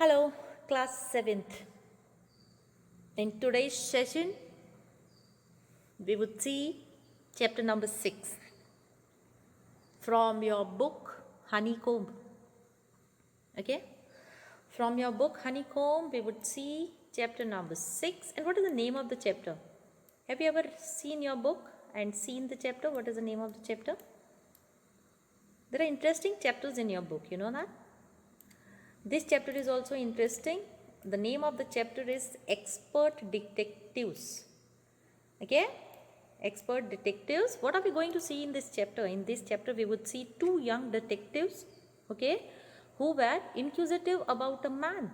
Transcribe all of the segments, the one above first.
Hello, class 7th. In today's session, we would see chapter number 6 from your book Honeycomb. Okay? From your book Honeycomb, we would see chapter number 6. And what is the name of the chapter? Have you ever seen your book and seen the chapter? What is the name of the chapter? There are interesting chapters in your book, you know that? This chapter is also interesting. The name of the chapter is Expert Detectives. Okay? Expert Detectives. What are we going to see in this chapter? In this chapter, we would see two young detectives, okay, who were inquisitive about a man.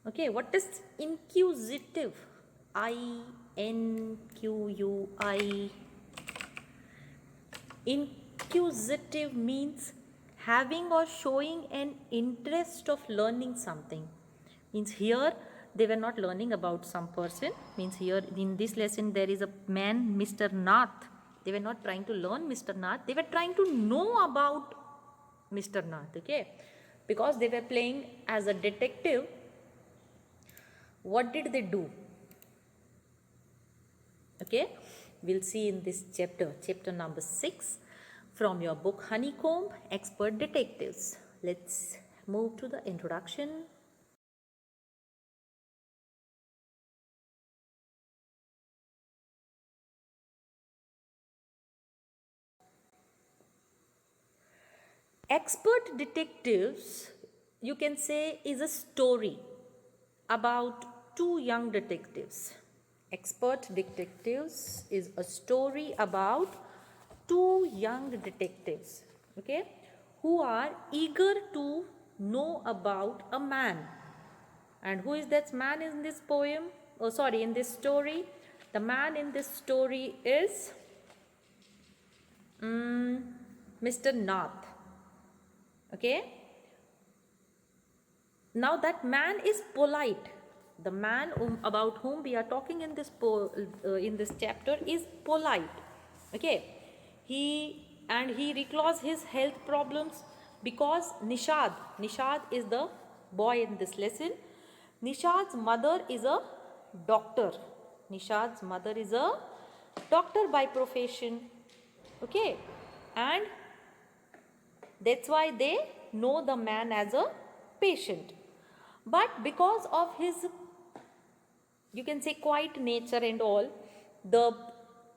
Okay, what is inquisitive? I-N-Q-U-I. Inquisitive means having or showing an interest of learning something. Means here they were not learning about some person. Means here in this lesson there is a man, Mr. Nath. They were not trying to learn Mr. Nath. They were trying to know about Mr. Nath. Okay, because they were playing as a detective. What did they do? Okay, we'll see in this chapter number 6 from your book Honeycomb, Expert Detectives. Let's move to the introduction. Expert Detectives, you can say, is a story about two young detectives. Expert Detectives is a story about two young detectives, okay, who are eager to know about a man. And who is that man in this poem? Oh, sorry, in this story. The man in this story is Mr. Nath. Okay. Now that man is polite. The man about whom we are talking in this chapter is polite. Okay. He recalls his health problems because Nishad is the boy in this lesson. Nishad's mother is a doctor. Nishad's mother is a doctor by profession. Okay. And that's why they know the man as a patient. But because of his, you can say, quiet nature and all, the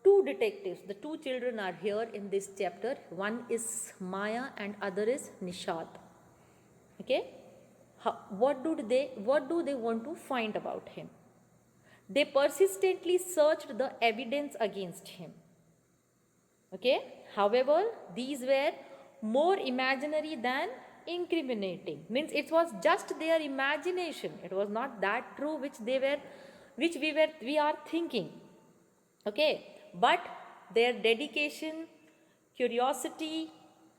two detectives, the two children are here in this chapter. One is Maya and other is Nishad. Okay? What do they want to find about him? They persistently searched the evidence against him. Okay? However, these were more imaginary than incriminating. Means it was just their imagination. It was not that true which we are thinking. Okay? But their dedication, curiosity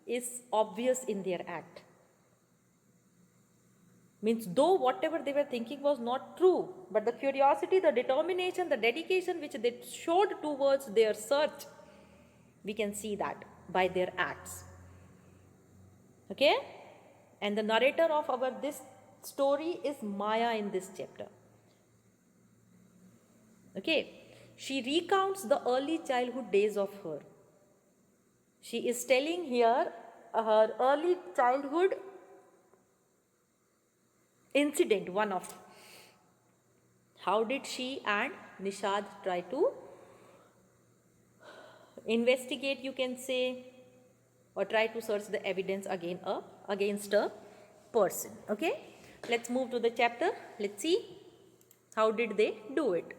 is obvious in their act. Means though whatever they were thinking was not true, but the curiosity, the determination, the dedication which they showed towards their search, we can see that by their acts. Okay? And the narrator of this story is Maya in this chapter. Okay? She recounts the early childhood days of her. She is telling here her early childhood incident, one of. How did she and Nishad try to investigate, you can say, or try to search the evidence against a person. Okay, let's move to the chapter. Let's see how did they do it.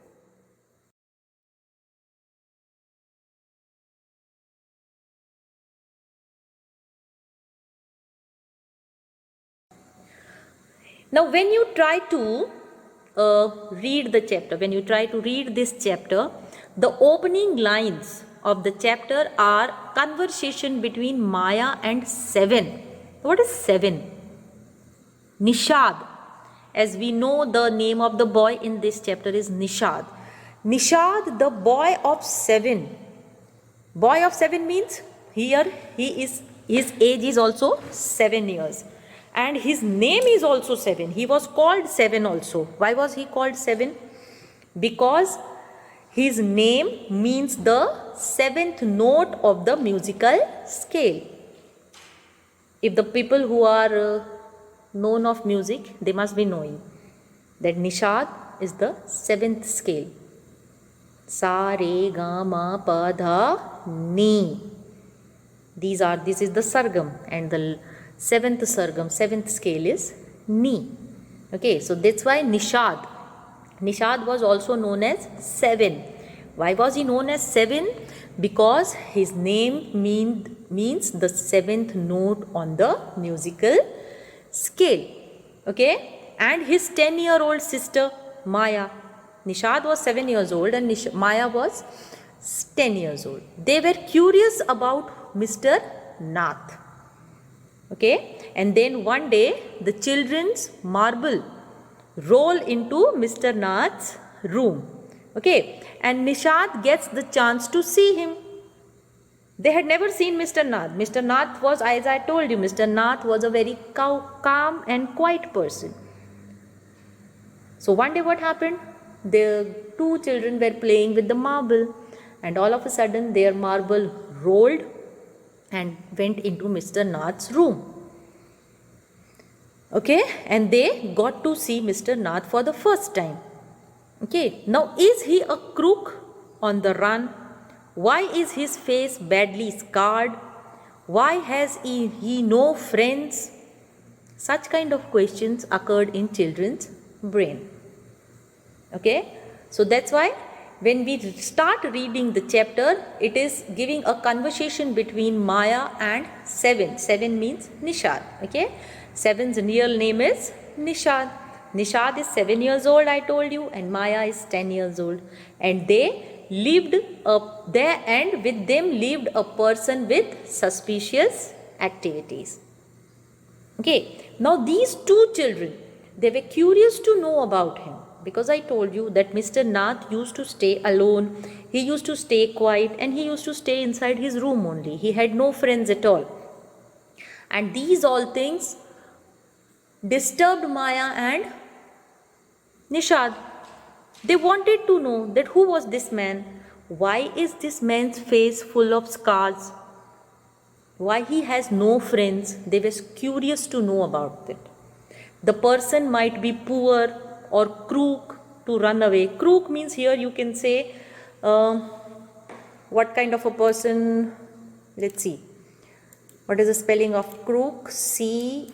Now when you try to read the chapter, when you try to read this chapter, the opening lines of the chapter are conversation between Maya and Seven. What is Seven? Nishad. As we know, the name of the boy in this chapter is Nishad. Nishad, the boy of 7. Boy of 7 means here his age is also 7 years. and his name is also Seven. He was called Seven also. Why was he called Seven? Because his name means the seventh note of the musical scale. If the people who are known of music, they must be knowing that Nishad is the seventh scale. Sa, re, ga, ma, pa, dha, ni. This is the sargam, and the seventh sargam, seventh scale is ni. Okay, so that's why Nishad. Nishad was also known as Seven. Why was he known as Seven? Because his name means the seventh note on the musical scale. Okay, and his 10-year-old sister Maya. Nishad was 7 years old and Maya was 10 years old. They were curious about Mr. Nath. Okay, and then one day the children's marble roll into Mr. Nath's room. Okay, and Nishad gets the chance to see him. They had never seen Mr. Nath. Mr. Nath was, as I told you, Mr. Nath was a very calm and quiet person. So one day what happened? The two children were playing with the marble, and all of a sudden their marble rolled and went into Mr. Nath's room. Okay, and they got to see Mr. Nath for the first time. Okay, now is he a crook on the run? Why is his face badly scarred? Why has he no friends? Such kind of questions occurred in children's brain. Okay, so that's why when we start reading the chapter, it is giving a conversation between Maya and Seven. Seven means Nishad. Okay, Seven's real name is Nishad. Nishad is 7 years old, I told you, and Maya is 10 years old. And they lived there, and with them lived a person with suspicious activities. Okay, now these two children, they were curious to know about him, because I told you that Mr. Nath used to stay alone, he used to stay quiet, and he used to stay inside his room only. He had no friends at all. And these all things disturbed Maya and Nishad. They wanted to know that who was this man? Why is this man's face full of scars? Why he has no friends? They were curious to know about it. The person might be poor or crook to run away. Crook means here you can say what kind of a person? Let's see. What is the spelling of crook? C-R-O-O-K.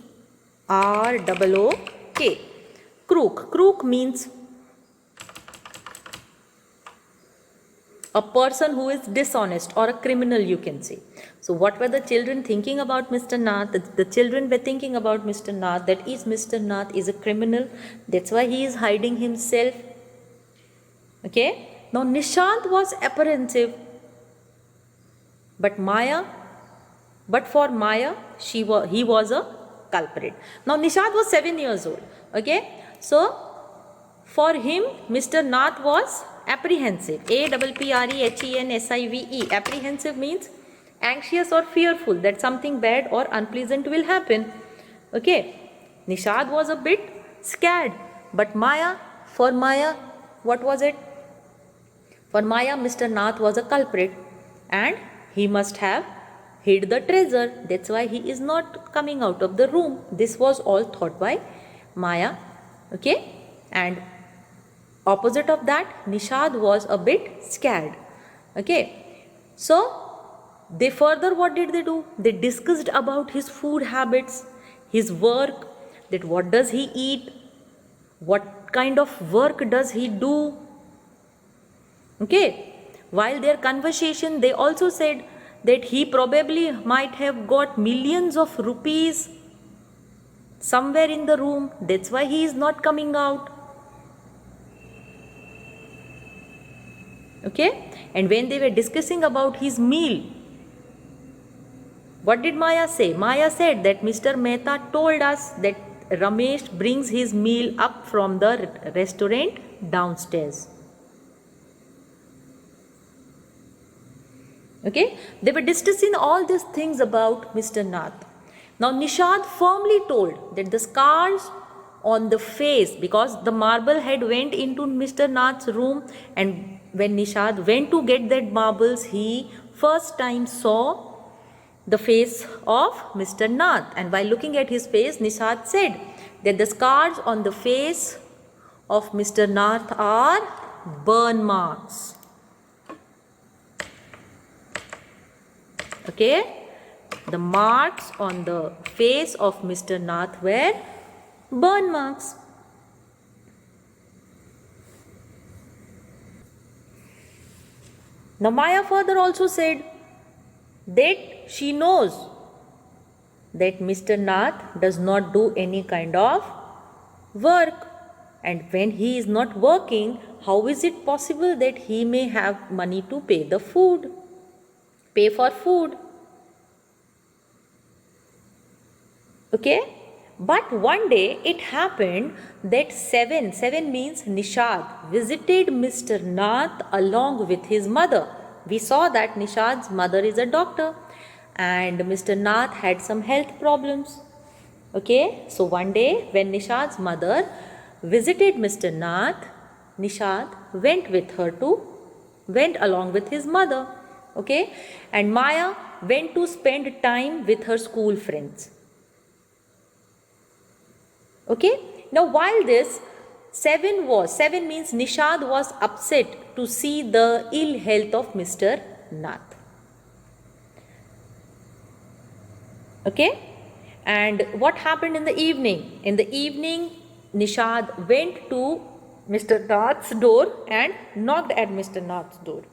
Crook. Crook means a person who is dishonest or a criminal, you can say. So what were the children thinking about Mr. Nath? The children were thinking about Mr. Nath, that is Mr. Nath is a criminal. That's why he is hiding himself. Okay. Now Nishant was apprehensive. But for Maya, he was a culprit. Now Nishant was 7 years old. Okay. So for him, Mr. Nath was apprehensive. A-P-P-R-E-H-E-N-S-I-V-E. Apprehensive means anxious or fearful that something bad or unpleasant will happen. Okay. Nishad was a bit scared. But for Maya, what was it? For Maya, Mr. Nath was a culprit and he must have hid the treasure. That's why he is not coming out of the room. This was all thought by Maya. Okay. And opposite of that, Nishad was a bit scared. Okay. So they further, what did they do? They discussed about his food habits, his work, that what does he eat, what kind of work does he do. Okay. While their conversation, they also said that he probably might have got millions of rupees somewhere in the room. That's why he is not coming out. Okay. And when they were discussing about his meal, what did Maya say? Maya said that Mr. Mehta told us that Ramesh brings his meal up from the restaurant downstairs. Okay. They were discussing all these things about Mr. Nath. Now Nishad firmly told that the scars on the face, because the marble had went into Mr. Nath's room, and when Nishad went to get that marbles, he first time saw the face of Mr. Nath, and by looking at his face, Nishad said that the scars on the face of Mr. Nath are burn marks. Okay, the marks on the face of Mr. Nath were burn marks. Now Maya further also said that she knows that Mr. Nath does not do any kind of work, and when he is not working, how is it possible that he may have money to pay for food? Okay, but one day it happened that seven means Nishad visited Mr. Nath along with his mother. We saw that Nishad's mother is a doctor and Mr. Nath had some health problems. Okay, so one day when Nishad's mother visited Mr. Nath, Nishad went along with his mother. Okay, and Maya went to spend time with her school friends. Okay, now while this, seven means Nishad was upset to see the ill health of Mr. Nath. Okay, and what happened in the evening? In the evening, Nishad went to Mr. Nath's door and knocked at Mr. Nath's door.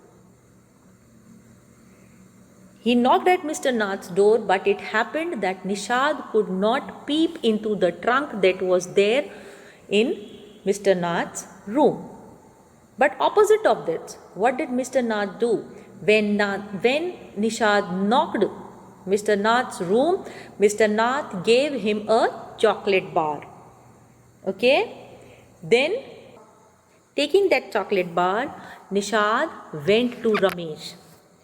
He knocked at Mr. Nath's door, but it happened that Nishad could not peep into the trunk that was there in Mr. Nath's room. But opposite of that, what did Mr. Nath do? When Nishad knocked Mr. Nath's room, Mr. Nath gave him a chocolate bar. Okay? Then, taking that chocolate bar, Nishad went to Ramesh.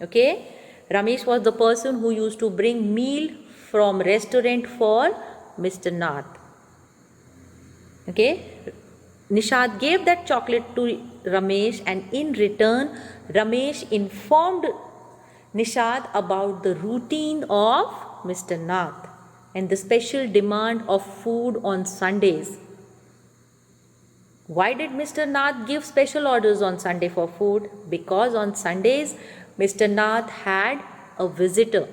Okay? Ramesh was the person who used to bring meal from restaurant for Mr. Nath. Okay? Nishad gave that chocolate to Ramesh, and in return, Ramesh informed Nishad about the routine of Mr. Nath and the special demand of food on Sundays. Why did Mr. Nath give special orders on Sunday for food? Because on Sundays, Mr. Nath had a visitor.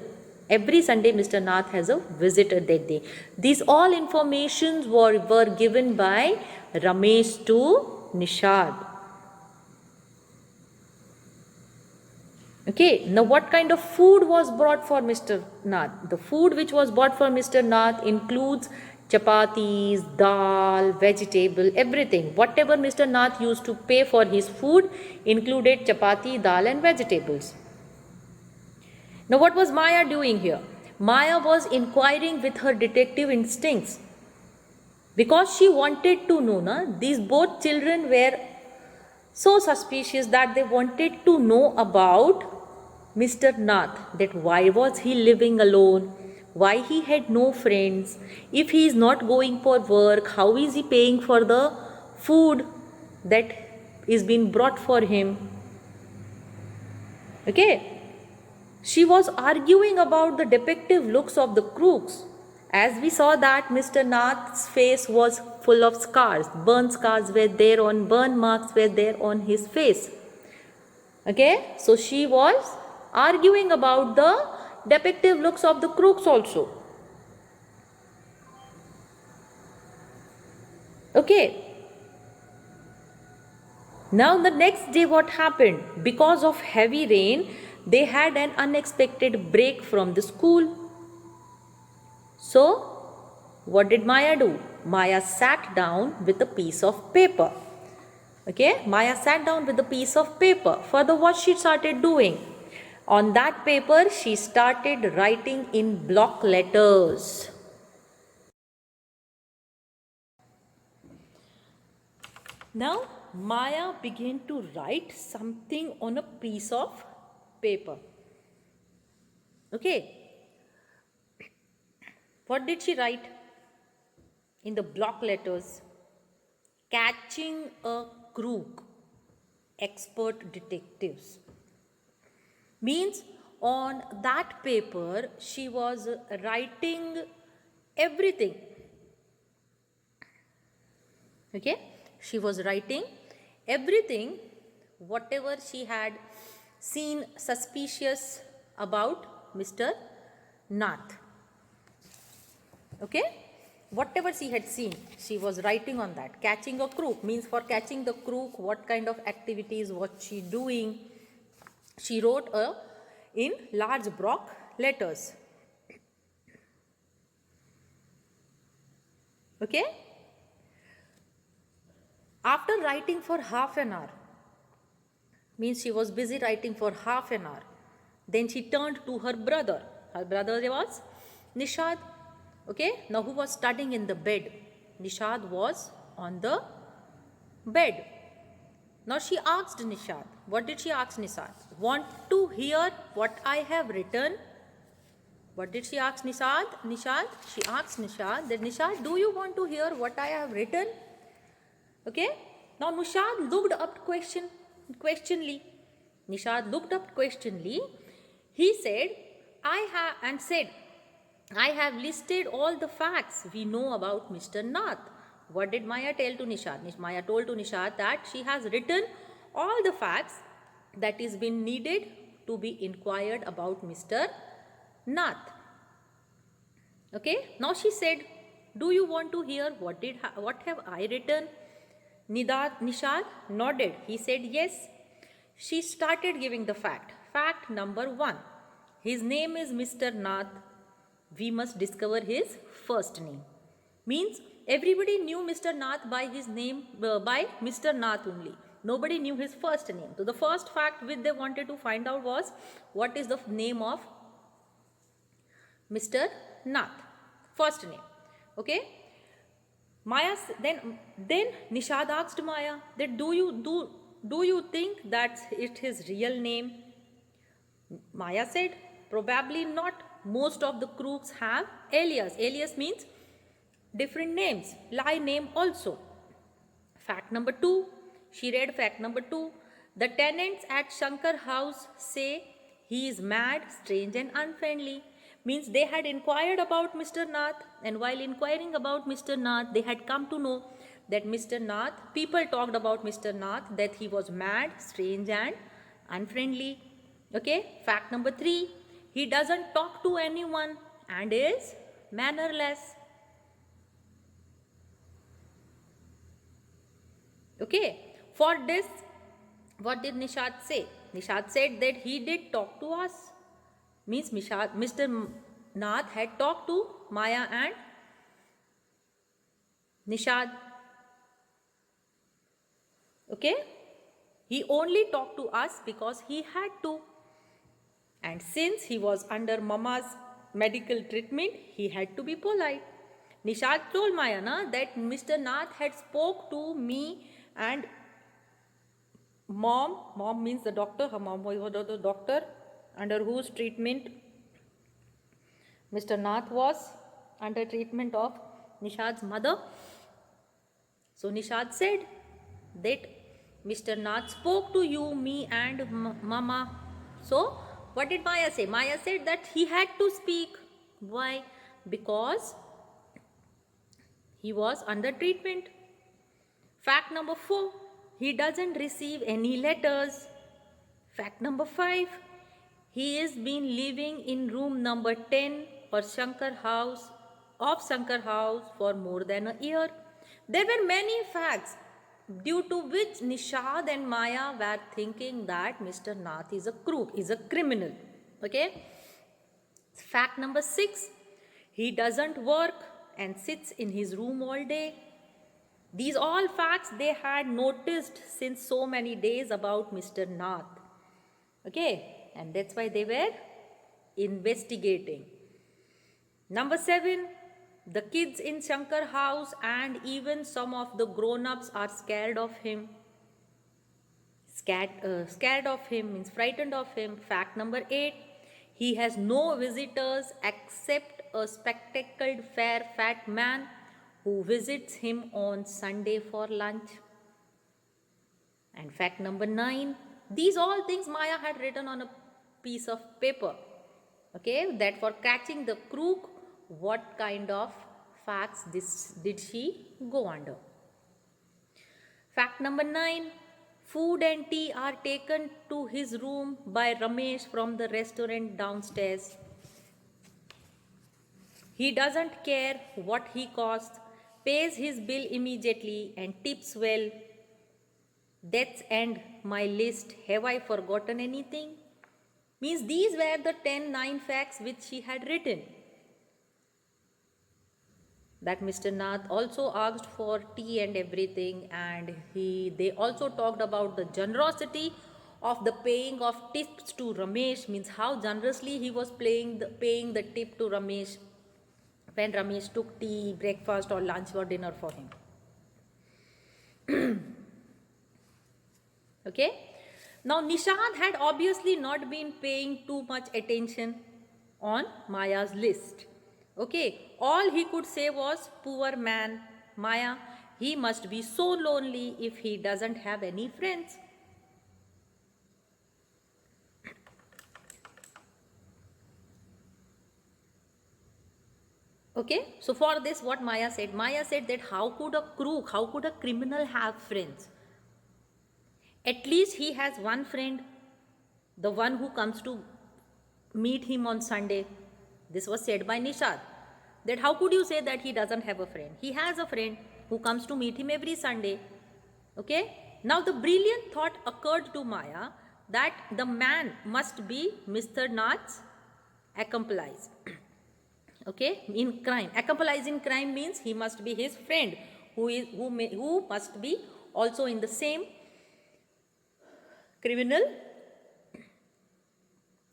Every Sunday, Mr. Nath has a visitor that day. These all informations were given by Ramesh to Nishad. Okay, now what kind of food was brought for Mr. Nath? The food which was bought for Mr. Nath includes chapatis, dal, vegetable, everything. Whatever Mr. Nath used to pay for his food included chapati, dal and vegetables. Now what was Maya doing here? Maya was inquiring with her detective instincts, because she wanted to know. These both children were so suspicious that they wanted to know about Mr. Nath, that why was he living alone, why he had no friends, if he is not going for work, how is he paying for the food that is being brought for him. Okay, she was arguing about the depictive looks of the crooks. As we saw that Mr. Nath's face was full of scars, burn marks were there on his face. Okay, so she was arguing about the depictive looks of the crooks also. Okay, now the next day what happened? Because of heavy rain, they had an unexpected break from the school. So, what did Maya do? Maya sat down with a piece of paper. Okay, Maya sat down with a piece of paper. Further, what she started doing? On that paper, she started writing in block letters. Now, Maya began to write something on a piece of paper. Okay. What did she write in the block letters? Catching a crook, expert detectives. Means on that paper she was writing everything. Okay, she was writing everything, whatever she had seen suspicious about Mr. Nath. Okay, whatever she had seen, she was writing on that. Catching a crook means, for catching the crook, what kind of activities was she doing. She wrote in large block letters. Okay, after writing for half an hour, means she was busy writing for half an hour, then she turned to her brother. Her brother was Nishad. Okay, now who was studying in the bed? Nishad was on the bed. Now she asked Nishad. What did she ask Nishad? Want to hear what I have written? What did she ask Nishad? She asked Nishad that, Nishad, do you want to hear what I have written? Okay. Now Nishad looked up questioningly. Nishad looked up questioningly. He said, I have listed all the facts we know about Mr. Nath. What did Maya tell to Nishad? Maya told to Nishad that she has written all the facts that is been needed to be inquired about Mr. Nath. Okay. Now she said, do you want to hear what have I written? Nishad nodded. He said yes. She started giving the fact. Fact number 1. His name is Mr. Nath. We must discover his first name. Means everybody knew Mr. Nath by his name, by Mr. Nath only. Nobody knew his first name. So the first fact which they wanted to find out was, what is the name of Mr. Nath? First name. Okay. Maya then Nishad asked Maya that, do you think that's his real name? Maya said, probably not. Most of the crooks have alias. Alias means different names, lie name also. Fact number 2. She read fact number 2. The tenants at Shankar house say he is mad, strange and unfriendly. Means they had inquired about Mr. Nath, and while inquiring about Mr. Nath, they had come to know that Mr. Nath, people talked about Mr. Nath that he was mad, strange and unfriendly. Okay, fact number 3. He doesn't talk to anyone and is mannerless. Okay, for this, what did Nishad say? Nishad said that he did talk to us. Means Mr. Nath had talked to Maya and Nishad. Okay, he only talked to us because he had to. And since he was under Mama's medical treatment, he had to be polite. Nishad told Maya that Mr. Nath had spoke to me and mom. Mom means the doctor. Her mom was the doctor under whose treatment Mr. Nath was under treatment of Nishad's mother. So Nishad said that Mr. Nath spoke to you, me and Mama. So what did Maya say? Maya said that he had to speak. Why? Because he was under treatment. Fact number 4. He doesn't receive any letters. Fact number 5. He has been living in room number 10 of Shankar house for more than a year. There were many facts due to which Nishad and Maya were thinking that Mr. Nath is a crook, is a criminal. Okay. Fact number 6. He doesn't work and sits in his room all day. These all facts they had noticed since so many days about Mr. Nath. Okay, and that's why they were investigating. Number 7, the kids in Shankar house and even some of the grown-ups are scared of him. Scared of him means frightened of him. Fact number 8, he has no visitors except a spectacled, fair, fat man who visits him on Sunday for lunch. And fact number 9, these all things Maya had written on a piece of paper. Okay, that for catching the crook, what kind of facts did she go under? Fact number 9, food and tea are taken to his room by Ramesh from the restaurant downstairs. He doesn't care what he costs, pays his bill immediately and tips well. That's end my list. Have I forgotten anything? Means these were the 9 facts which she had written. That Mr. Nath also asked for tea and everything, and they also talked about the generosity of the paying of tips to Ramesh, means how generously he was paying the tip to Ramesh when Ramesh took tea, breakfast or lunch or dinner for him. Okay. Now Nishad had obviously not been paying too much attention on Maya's list. Okay, all he could say was, poor man, Maya, he must be so lonely if he doesn't have any friends. Okay, so for this what Maya said that how could a crook, how could a criminal have friends? At least he has one friend, the one who comes to meet him on Sunday. This was said by Nishad. That how could you say that he doesn't have a friend? He has a friend who comes to meet him every Sunday. Okay. Now the brilliant thought occurred to Maya that the man must be Mr. Nath's accomplice. Okay. In crime. Accomplice in crime means he must be his friend who must be also in the same criminal,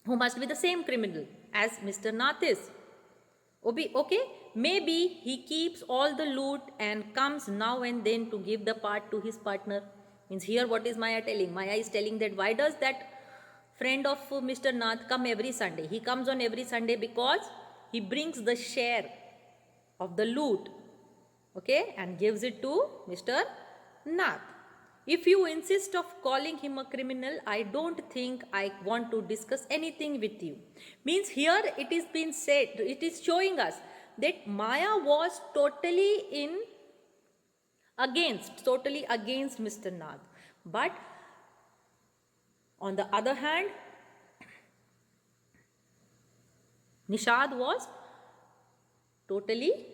who must be the same criminal as Mr. Nath is. Okay, maybe he keeps all the loot and comes now and then to give the part to his partner. Means here what is Maya telling? Maya is telling that why does that friend of Mr. Nath come every Sunday? He comes on every Sunday because he brings the share of the loot, okay, and gives it to Mr. Nath. If you insist of calling him a criminal, I don't think I want to discuss anything with you. Means here it is been said, it is showing us that Maya was totally against Mr. Nath. But on the other hand, Nishad was totally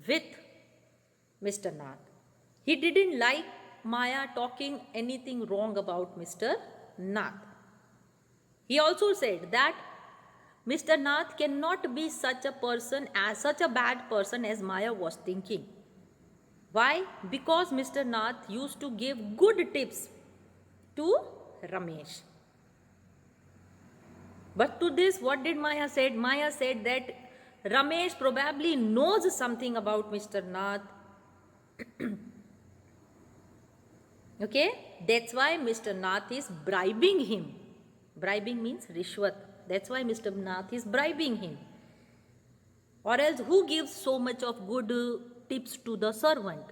with Mr. Nath. He didn't like Maya talking anything wrong about Mr. Nath. He also said that Mr. Nath cannot be such a bad person as Maya was thinking. Why? Because Mr. Nath used to give good tips to Ramesh. But to this, what did Maya said? Maya said that Ramesh probably knows something about Mr. Nath. Okay, that's why Mr. Nath is bribing him. Bribing means rishwat. That's why Mr. Nath is bribing him. Or else who gives so much of good tips to the servant?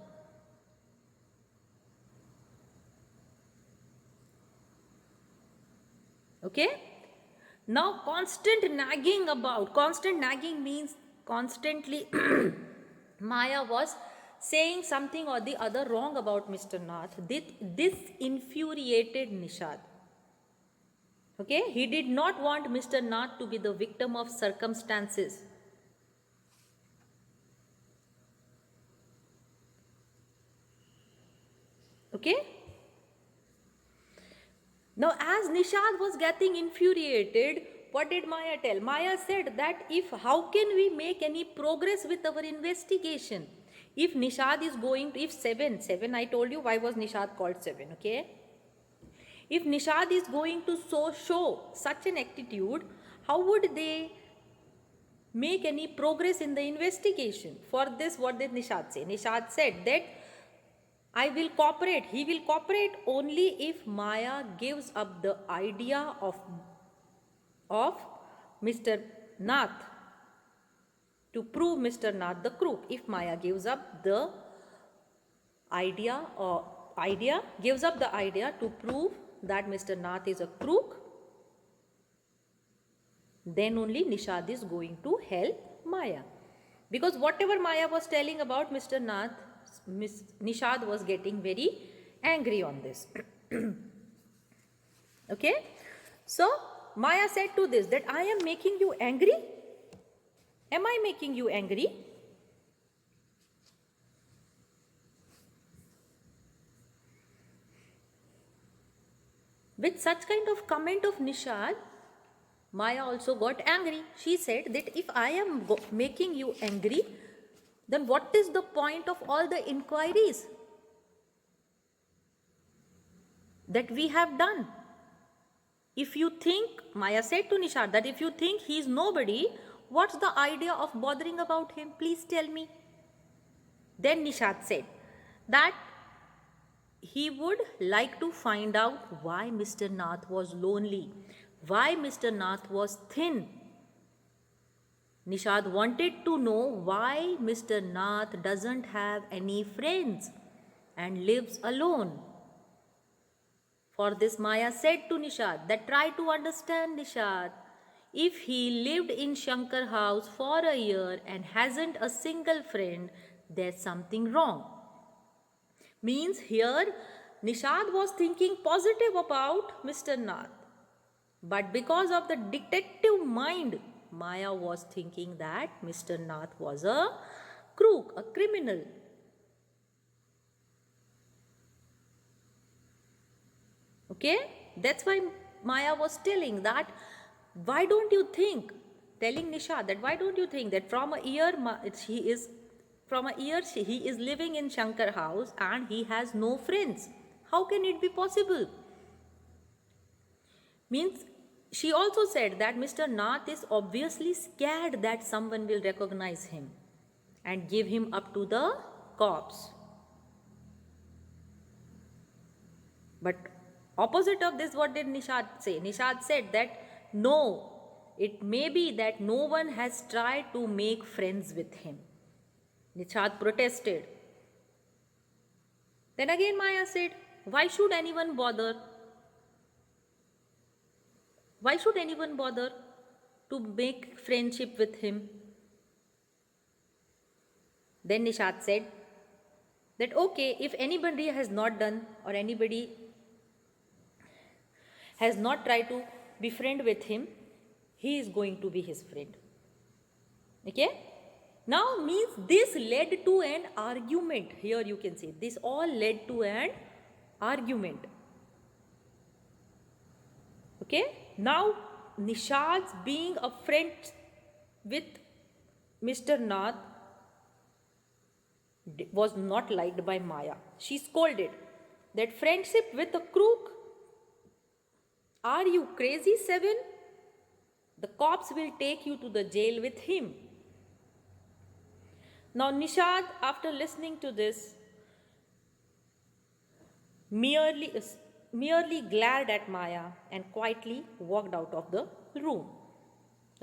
Okay. Now constant nagging means constantly Maya was saying something or the other wrong about Mr. Nath. This infuriated Nishad. Okay, he did not want Mr. Nath to be the victim of circumstances. Okay. Now as Nishad was getting infuriated, what did Maya tell? Maya said that how can we make any progress with our investigation? If Nishad is going to, if 7, I told you why was Nishad called 7, okay? If Nishad is going to show such an attitude, how would they make any progress in the investigation? For this, what did Nishad say? Nishad said that he will cooperate only if Maya gives up the idea of Mr. Nath to prove Mr. Nath the crook. If Maya gives up the idea to prove that Mr. Nath is a crook, then only Nishad is going to help Maya. Because whatever Maya was telling about Mr. Nath, Nishad was getting very angry on this. Okay. So Maya said to this that I am making you angry. Am I making you angry? With such kind of comment of Nishad, Maya also got angry. She said that if I am making you angry, then what is the point of all the inquiries that we have done? If you think, Maya said to Nishad that if you think he is nobody, what's the idea of bothering about him? Please tell me. Then Nishad said that he would like to find out why Mr. Nath was lonely, why Mr. Nath was thin. Nishad wanted to know why Mr. Nath doesn't have any friends and lives alone. For this, Maya said to Nishad that try to understand, Nishad. If he lived in Shankar house for a year and hasn't a single friend, there's something wrong. Means here Nishad was thinking positive about Mr. Nath. But because of the detective mind, Maya was thinking that Mr. Nath was a crook, a criminal. Okay? That's why Maya was telling that, why don't you think, telling Nishad that why don't you think that from a year he is living in Shankar house and he has no friends. How can it be possible? Means she also said that Mr. Nath is obviously scared that someone will recognize him and give him up to the cops. But opposite of this, what did Nishad say? Nishad said that no, it may be that no one has tried to make friends with him. Nishad protested. Then again Maya said, why should anyone bother? Why should anyone bother to make friendship with him? Then Nishad said that okay, if anybody has not done or anybody has not tried to befriend with him, he is going to be his friend. Okay? Now means this led to an argument. Here you can see this all led to an argument. Okay? Now Nishad's being a friend with Mr. Nath was not liked by Maya. She scolded that friendship with a crook? Are you crazy, Seven? The cops will take you to the jail with him. Now Nishad, after listening to this, merely glared at Maya and quietly walked out of the room.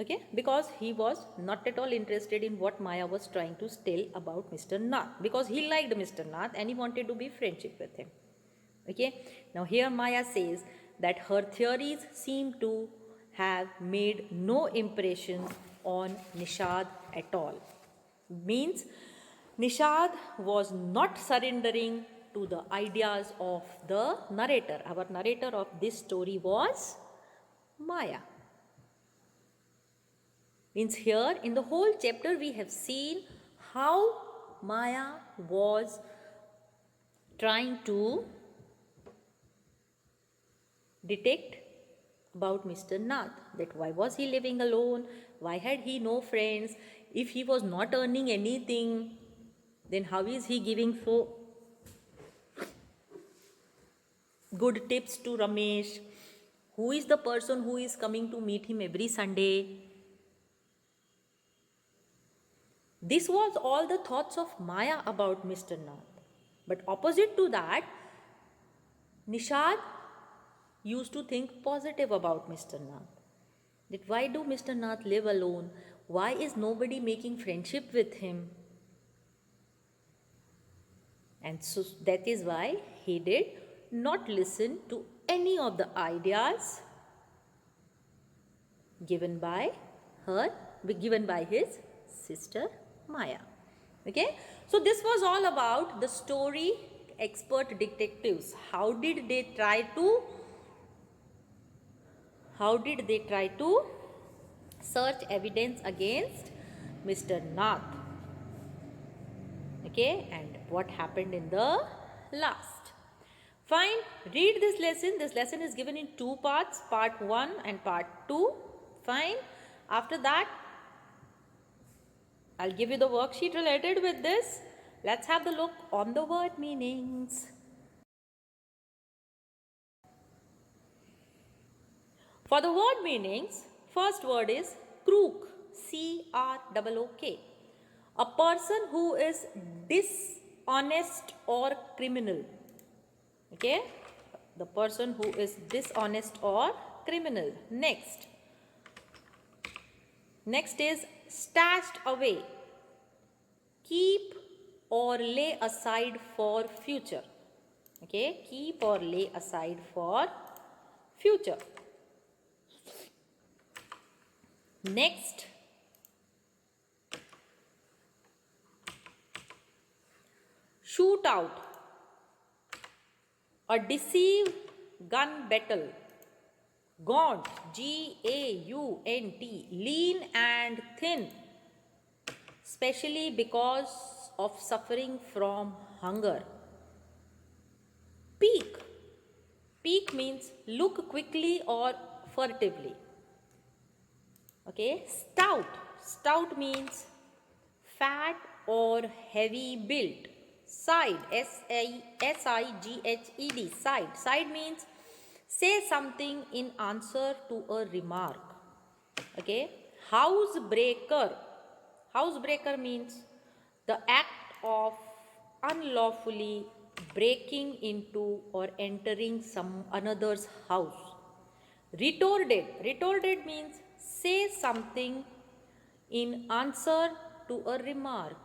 Okay, because he was not at all interested in what Maya was trying to tell about Mr. Nath, because he liked Mr. Nath and he wanted to be friendship with him. Okay, now here Maya says that her theories seem to have made no impression on Nishad at all. Means Nishad was not surrendering to the ideas of the narrator. Our narrator of this story was Maya. Means here in the whole chapter we have seen how Maya was trying to detect about Mr. Nath, that why was he living alone, why had he no friends, if he was not earning anything, then how is he giving so good tips to Ramesh, who is the person who is coming to meet him every Sunday. This was all the thoughts of Maya about Mr. Nath. But opposite to that, Nishad used to think positive about Mr. Nath. That why do Mr. Nath live alone? Why is nobody making friendship with him? And so that is why he did not listen to any of the ideas given by her, given by his sister Maya. Okay, so this was all about the story expert detectives. How did they try to search evidence against Mr. Nath? Okay, and what happened in the last? Fine, read this lesson. This lesson is given in two parts, part 1 and part 2. Fine. After that, I'll give you the worksheet related with this. Let's have the look on the word meanings. For the word meanings, first word is crook, C-R-O-O-K. A person who is dishonest or criminal. Okay, the person who is dishonest or criminal. Next is stashed away. Keep or lay aside for future. Okay, keep or lay aside for future. Next, shoot out. A deceive gun battle. Gaunt, G-A-U-N-T, lean and thin, especially because of suffering from hunger. Peek. Peek means look quickly or furtively. Okay, stout. Stout means fat or heavy built. Side, S-I-G-H-E-D, side. Side means say something in answer to a remark. Okay, housebreaker. Housebreaker means the act of unlawfully breaking into or entering some another's house. Retorted. Retorted means say something in answer to a remark.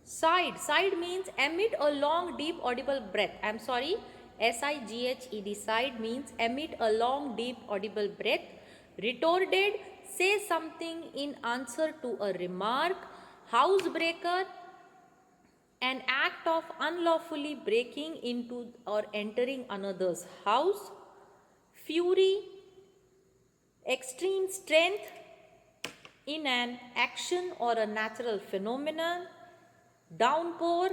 Sighed. Sighed means emit a long, deep, audible breath. I'm sorry. S-I-G-H-E-D. Sighed means emit a long, deep, audible breath. Retorted, say something in answer to a remark. Housebreaker, an act of unlawfully breaking into or entering another's house. Fury, extreme strength in an action or a natural phenomenon. Downpour,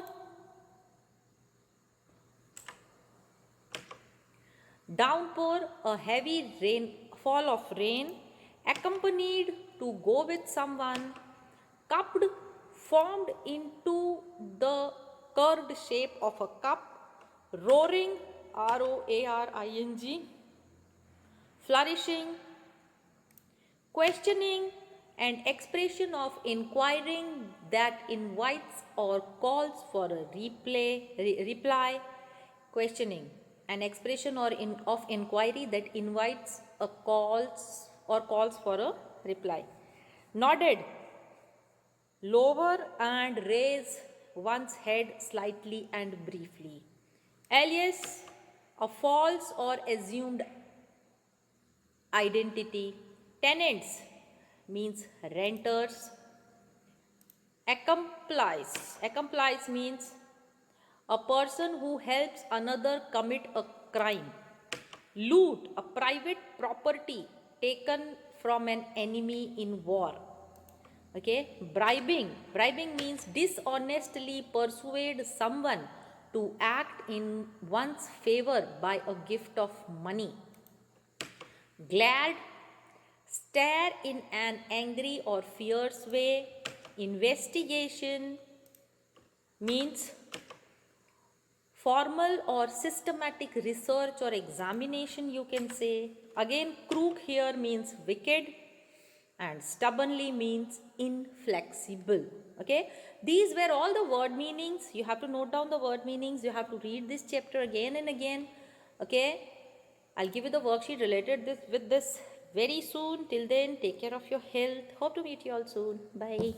a heavy fall of rain, accompanied to go with someone, cupped, formed into the curved shape of a cup, roaring, R-O-A-R-I-N-G, flourishing, questioning, and expression of inquiring that invites or calls for a reply, questioning, an expression of inquiry that invites a calls for a reply. Nodded, lower and raise one's head slightly and briefly. Alias, a false or assumed identity. Tenants means renters. Accomplice. Accomplice means a person who helps another commit a crime. Loot, a private property taken from an enemy in war. Okay, bribing. Bribing means dishonestly persuade someone to act in one's favor by a gift of money. Glad, stare in an angry or fierce way. Investigation means formal or systematic research or examination, you can say. Again, crook here means wicked, and stubbornly means inflexible. Okay, these were all the word meanings. You have to note down the word meanings. You have to read this chapter again and again. Okay, I'll give you the worksheet related with this very soon. Till then, take care of your health. Hope to meet you all soon. Bye.